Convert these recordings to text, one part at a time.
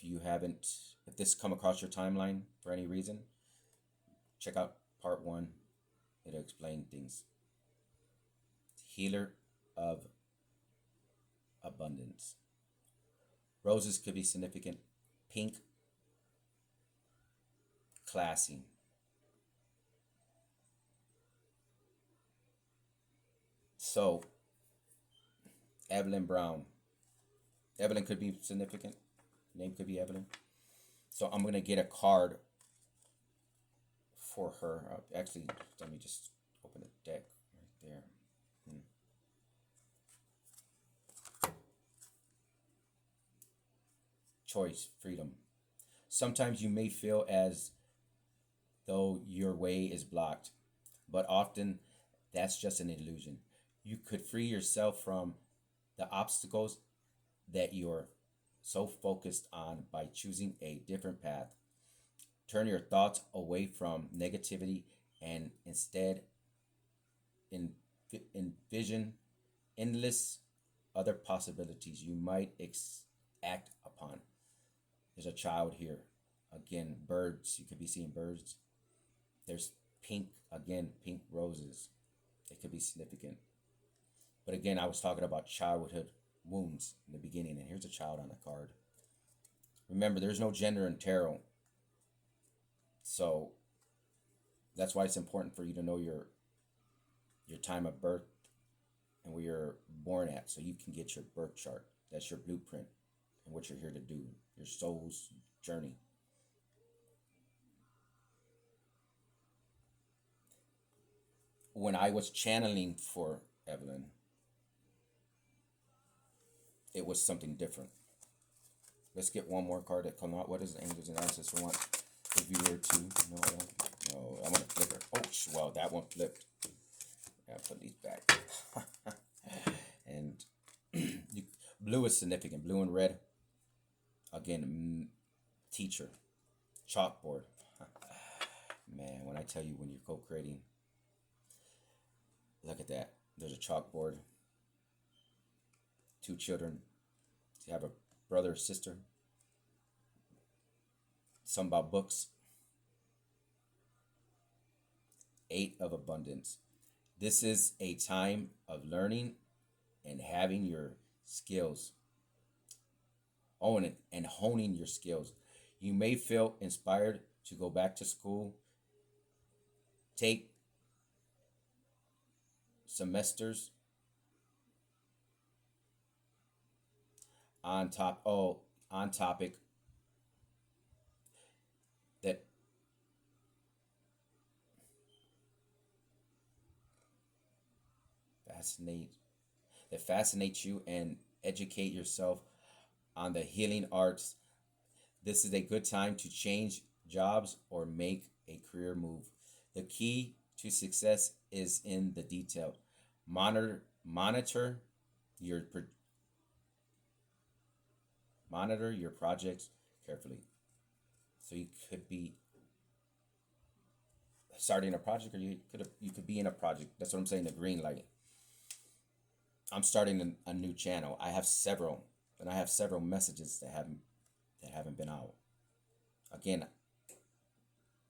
if this come across your timeline for any reason, check out part one. It'll explain things. Healer of abundance. Roses could be significant. Pink, classy. So, Evelyn Brown. Evelyn could be significant. Name could be Evelyn. So I'm gonna get a card for her. Actually, let me just open the deck right there. Choice, freedom. Sometimes you may feel as though your way is blocked, but often that's just an illusion. You could free yourself from the obstacles that you're so focused on by choosing a different path. Turn your thoughts away from negativity and instead envision endless other possibilities you might act upon. There's a child here. Again, birds. You could be seeing birds. There's pink, again, pink roses. It could be significant. But again, I was talking about childhood wounds in the beginning, and here's a child on the card. Remember, there's no gender in tarot. So that's why it's important for you to know your time of birth and where you're born at, so you can get your birth chart. That's your blueprint and what you're here to do, your soul's journey. When I was channeling for Evelyn, it was something different. Let's get one more card that come out. What does the angels and ancestors want the viewer to know? No, I want to flip her. Oh, well, that one flipped. Yeah, put these back. And blue is significant. Blue and red. Again, teacher. Chalkboard. Man, when I tell you when you're co-creating, look at that. There's a chalkboard. 2 children. You have a brother or sister. Some about books. 8 of abundance. This is a time of learning and having your skills. Owning and honing your skills. You may feel inspired to go back to school. Take semesters on topic that fascinates you, and educate yourself on the healing arts. This is a good time to change jobs or make a career move. The key to success is in the detail. Monitor your projects carefully. So you could be starting a project, or you could be in a project. That's what I'm saying. The green light. I'm starting a new channel. I have several messages that haven't been out. Again,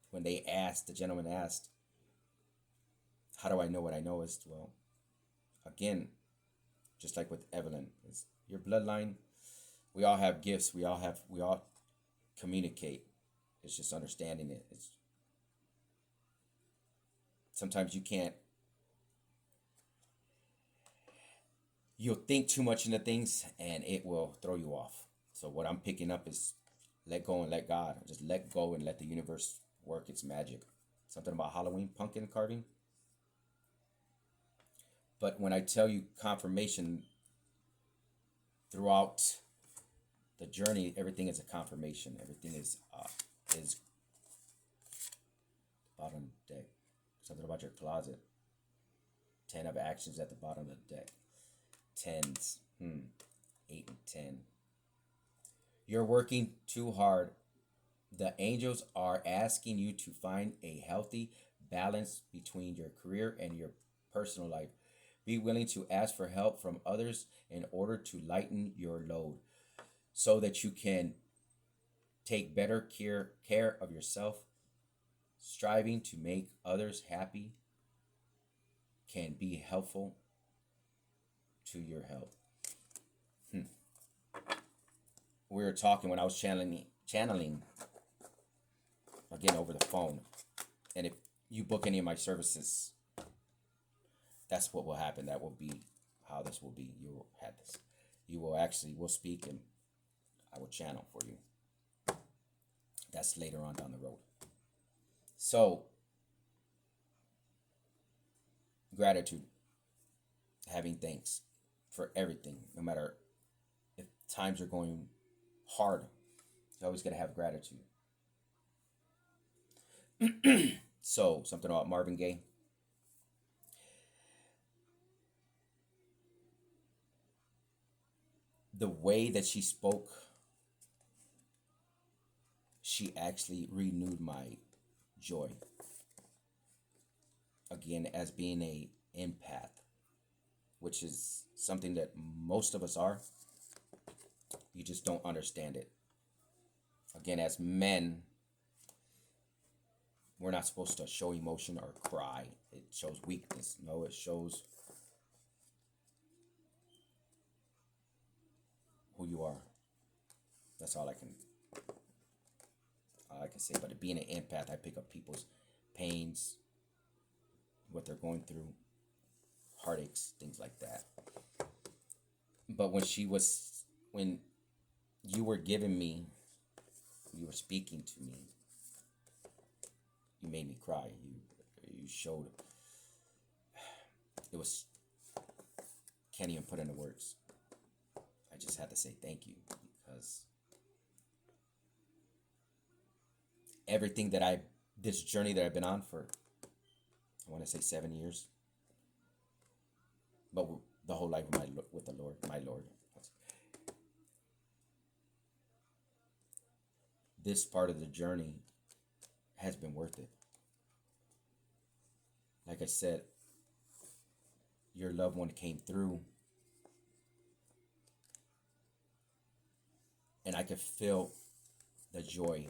when the gentleman asked, how do I know what I know? Is, well, again, just like with Evelyn, it's your bloodline. We all have gifts. We all communicate. It's just understanding it. It's sometimes you'll think too much into things and it will throw you off. So what I'm picking up is let go and let God. Just let go and let the universe work its magic. Something about Halloween pumpkin carving. But when I tell you confirmation throughout the journey, everything is a confirmation. Everything is bottom of the deck. Something about your closet. 10 of actions at the bottom of the deck. Tens. 8 and 10. You're working too hard. The angels are asking you to find a healthy balance between your career and your personal life. Be willing to ask for help from others in order to lighten your load so that you can take better care of yourself. Striving to make others happy can be helpful to your health. Hmm. We were talking when I was channeling again over the phone, and if you book any of my services, that's what will happen. That will be how this will be. You will have this. You will actually will speak, and I will channel for you. That's later on down the road. So, gratitude, having thanks for everything, no matter if times are going hard, you always got to have gratitude. So, something about Marvin Gaye. The way that she spoke, she actually renewed my joy. Again, as being a empath, which is something that most of us are. You just don't understand it. Again, as men, we're not supposed to show emotion or cry. It shows weakness. No, it shows who you are. That's all I can say. But being an empath, I pick up people's pains, what they're going through, heartaches, things like that. But when you were giving me, you were speaking to me, you made me cry. You showed, it was, can't even put into words. I just had to say thank you, because everything that this journey that I've been on for, I want to say 7 years, but the whole life with the Lord, my Lord. This part of the journey has been worth it. Like I said, your loved one came through, and I could feel the joy.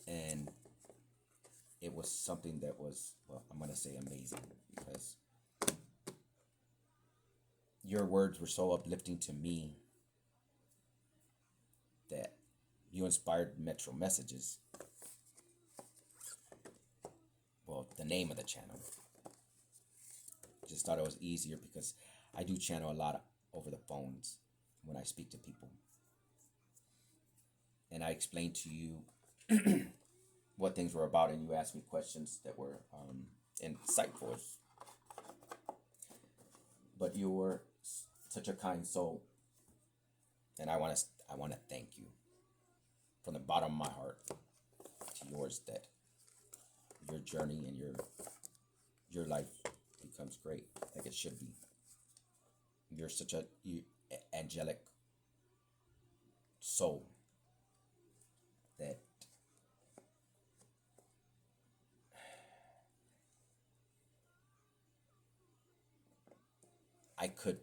And it was something that was, well, I'm going to say amazing, because your words were so uplifting to me that you inspired Metro Messages. Well, the name of the channel. Just thought it was easier because I do channel a lot over the phones when I speak to people. And I explained to you what things were about, and you asked me questions that were insightful. But you were such a kind soul, and I want to thank you from the bottom of my heart to yours, that your journey and your life becomes great, like it should be. You're such a angelic soul that I could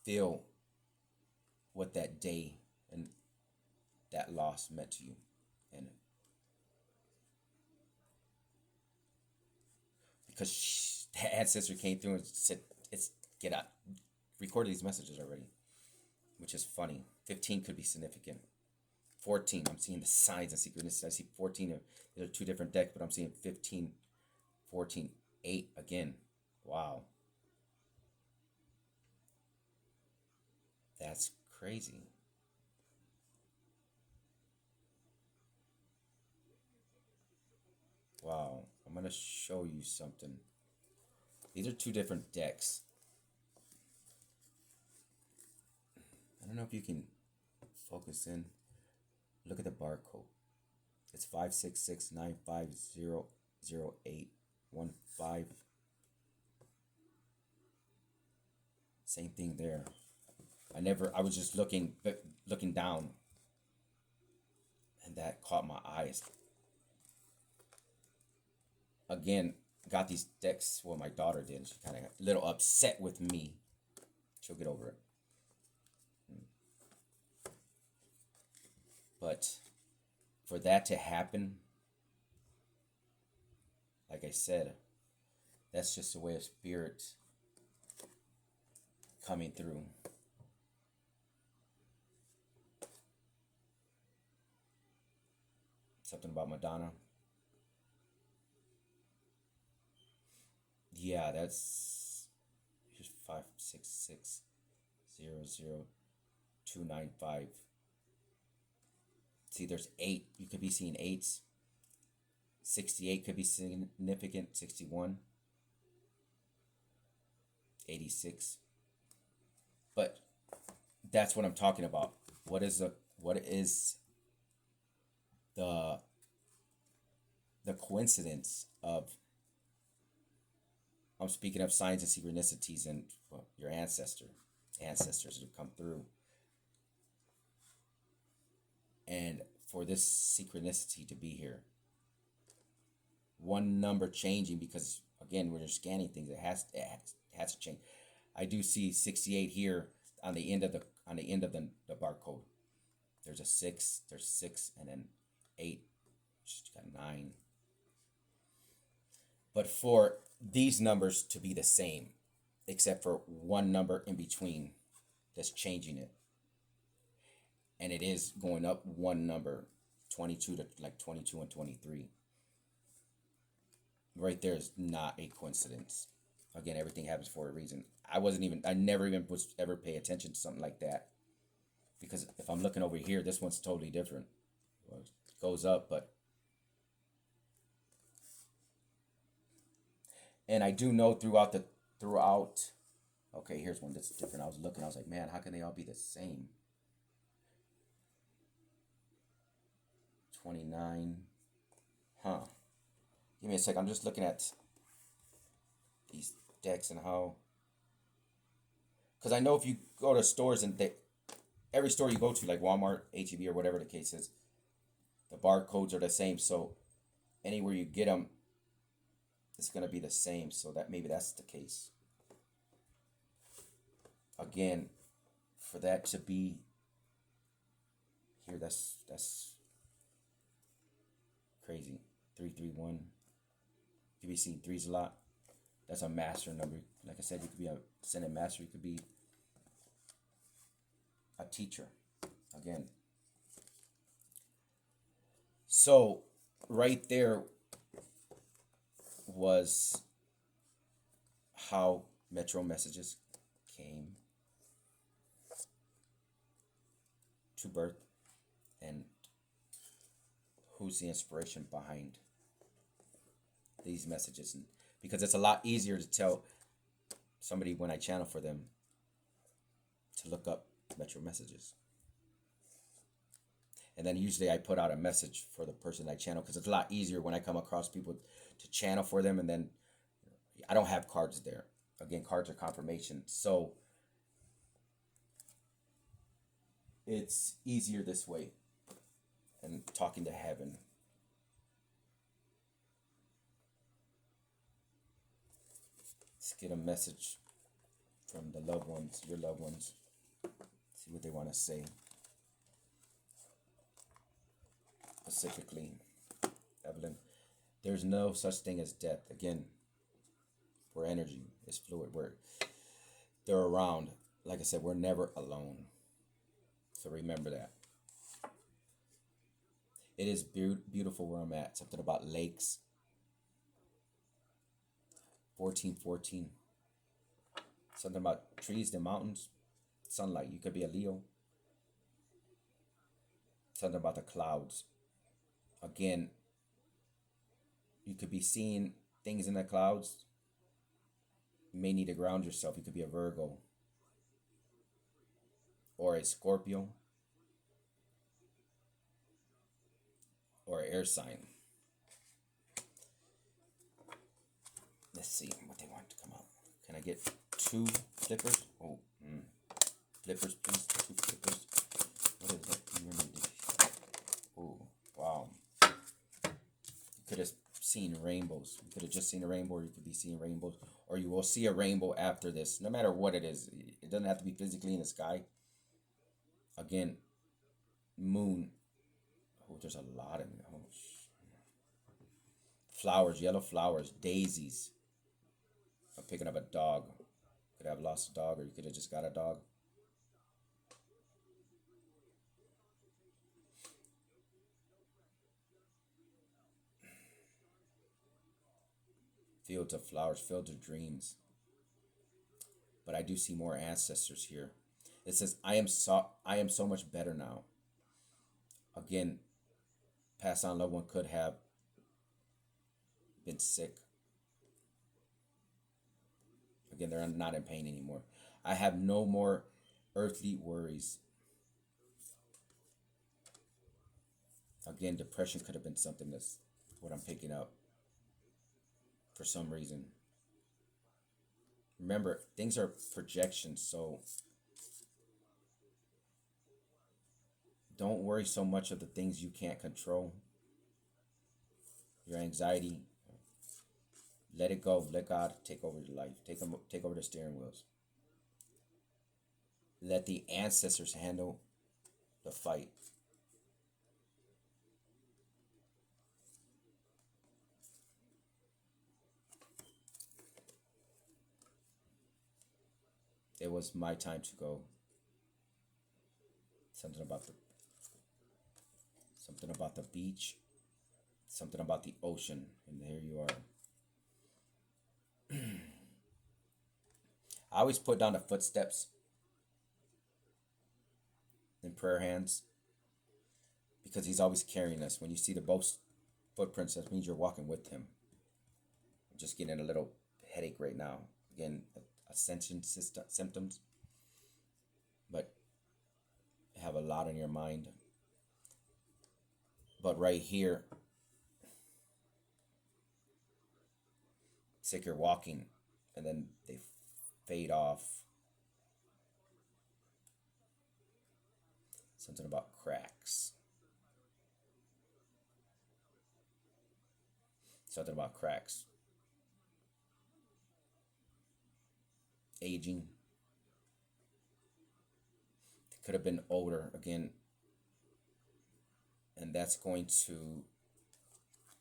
feel what that day and that loss meant to you. And because the ancestor came through and said, "It's get out, record these messages already," which is funny. 15 could be significant. 14, I'm seeing the signs and synchronicity. I see 14. They're two different decks, but I'm seeing 15, 14, 8 again. Wow. That's crazy. Wow. I'm going to show you something. These are two different decks. I don't know if you can focus in. Look at the barcode. It's 566950815. Same thing there. I was just looking down, and that caught my eyes. Again, got these decks, well, my daughter did. She kind of got a little upset with me. She'll get over it. But for that to happen, like I said, that's just a way of spirit coming through. Something about Madonna. Yeah, that's here's 566 00 295. See, there's 8. You could be seeing 8s. 68 could be significant. 61. 86. But that's what I'm talking about. What is the coincidence of, I'm speaking of signs and synchronicities and your ancestors who come through, and for this synchronicity to be here, one number changing, because again, when you're scanning things, it has to change. I do see 68 here on the end of the barcode. There's a 6, there's 6, and then 8, she's got 9. But for these numbers to be the same, except for one number in between that's changing it, and it is going up one number, 22 to like 22 and 23. Right there is not a coincidence. Again, everything happens for a reason. I never even was ever pay attention to something like that, because if I'm looking over here, this one's totally different. Well, it goes up, but, and I do know throughout. Okay, here's one that's different. I was like, man, how can they all be the same? 29. Huh. Give me a sec. I'm just looking at these decks and how. Because I know if you go to stores and every store you go to, like Walmart, H-E-B, or whatever the case is, the barcodes are the same. So anywhere you get them, it's going to be the same. So that maybe that's the case. Again, for that to be here, that's crazy. 331. You be seeing 3s a lot. That's a master number. Like I said, you could be a ascendant master. You could be a teacher. Again. So right there was how Metro messages came to birth, and who's the inspiration behind these messages. And because it's a lot easier to tell somebody when I channel for them to look up Metro messages. And then usually I put out a message for the person I channel, because it's a lot easier when I come across people to channel for them, and then I don't have cards there. Again, cards are confirmation. So it's easier this way, and talking to heaven. Let's get a message from the loved ones, your loved ones. See what they want to say. Specifically, Evelyn, there's no such thing as death. Again, we're energy. It's fluid. They're around. Like I said, we're never alone. So remember that. It is beautiful where I'm at. Something about lakes. 1414. Something about trees, the mountains, sunlight. You could be a Leo. Something about the clouds. Again, you could be seeing things in the clouds. You may need to ground yourself. You could be a Virgo or a Scorpio or an air sign. Let's see what they want to come out. Can I get 2 flippers? Oh, flippers, please. 2 flippers. What is that? Oh, wow. You could have seen rainbows. You could have just seen a rainbow, or you could be seeing rainbows, or you will see a rainbow after this. No matter what it is, it doesn't have to be physically in the sky. Again, moon. Oh, there's a lot in there. Oh, flowers, yellow flowers, daisies. I'm picking up a dog. Could have lost a dog, or you could have just got a dog. Fields of flowers, fields of dreams. But I do see more ancestors here. It says, I am so much better now. Again, passed on loved one could have been sick. Again, they're not in pain anymore. I have no more earthly worries. Again, depression could have been something that's what I'm picking up for some reason. Remember, things are projections, so don't worry so much of the things you can't control. Your anxiety, let it go. Let God take over your life. Take over the steering wheels. Let the ancestors handle the fight. It was my time to go. Something about the something about the beach, something about the ocean, and here you are. I always put down the footsteps in prayer hands because he's always carrying us. When you see the both footprints, that means you're walking with him. I'm just getting a little headache right now. Again, ascension symptoms, but have a lot on your mind. But right here, it's like you're walking and then they fade off. Something about cracks. Something about cracks. Aging. It could have been older again. And that's going to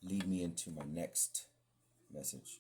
lead me into my next message.